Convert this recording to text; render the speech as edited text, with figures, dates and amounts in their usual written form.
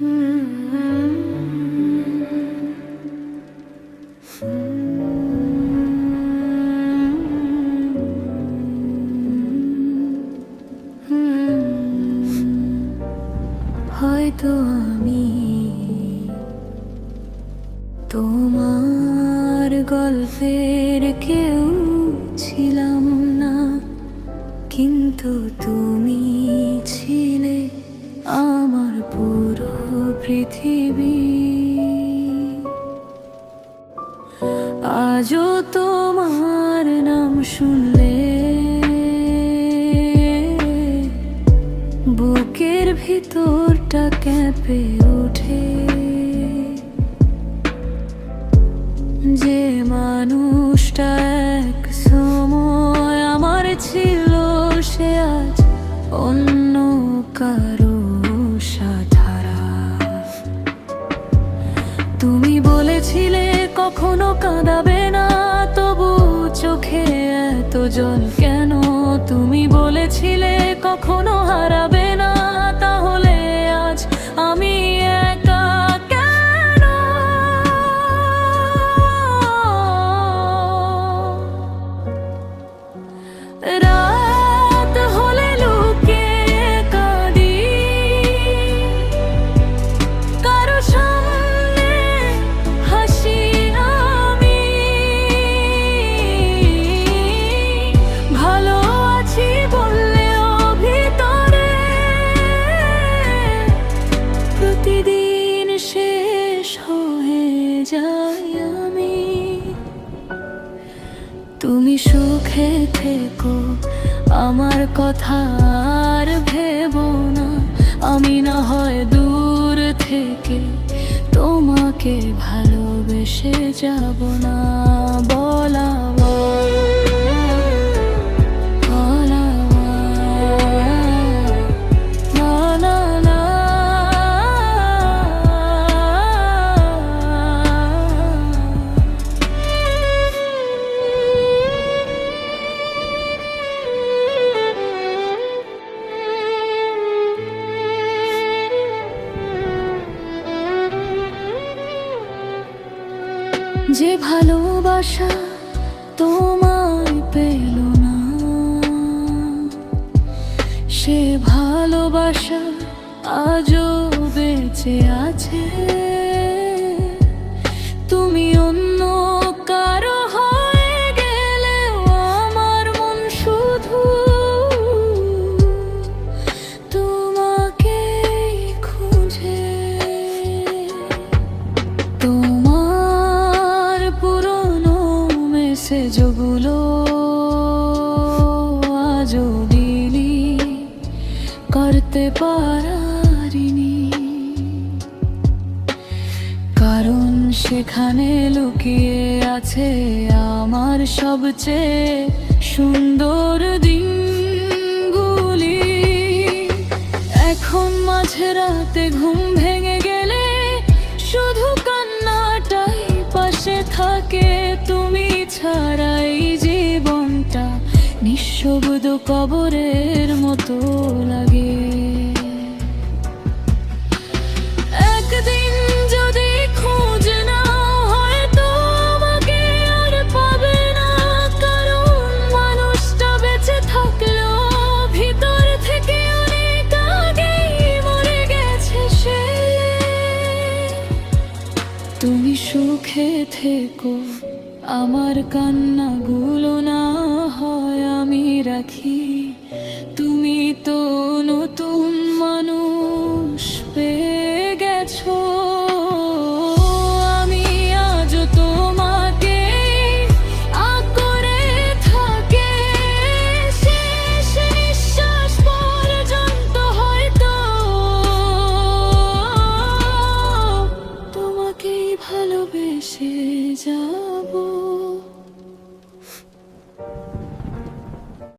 হয়তো আমি তোমার গল্পের কেউ ছিলাম না, কিন্তু তুমি ছিলে আমার পুরো পৃথিবী। আজও তোমার নাম শুনলে বুকের ভিতরটা কেঁপে ওঠে। যে মানুষটা এক সময় আমার ছিল, সে আজ অন্য কারো সাধারা। তুমি বলেছিলে কখনো কাঁদাবে না, তবু চোখে এত জল কেন? তুমি বলেছিলে কখনো হারাবে না, তাহলে আজ আমি একা কেন? রাত হলে লুকিয়ে কাঁদি, কারো সামনে হাসি আমি। ভালো আছি বললেও ভিতরে প্রতিদিন শেষ হয়ে যাই আমি। তুমি সুখে থেকো, আমার কথা আর ভেবো না। আমি না হয় দূর থেকে তোমাকে ভালোবেসে যাব না। বলা যে ভালোবাসা তোমায় পেল না, সে ভালোবাসা আজও বেঁচে আছে। তুমি অন্য কারো হয়ে গেলেও আমার মন শুধু তোমাকেই খুঁজে। মেসেজগুলো আজও ডিলিট করতে পারিনি, কারণ সেখানে লুকিয়ে আছে আমার সবচেয়ে সুন্দর দিনগুলি। এখন মাঝরাতে ঘুম ভেঙে গেলে শুধু কান্নাটাই পাশে থাকে। তুমি ছাড়া এই জীবনটা নিঃশব্দ কবরের মতো লাগে। একদিন যদি খোঁজ নাও, হয়তো আমাকে আর পাবে না, কারণ মানুষটা বেঁচে থাকলেও ভিতর থেকে অনেক আগেই মরে গেছে সে। তুমি সুখে থেকো, আমার কান্নাগুলো না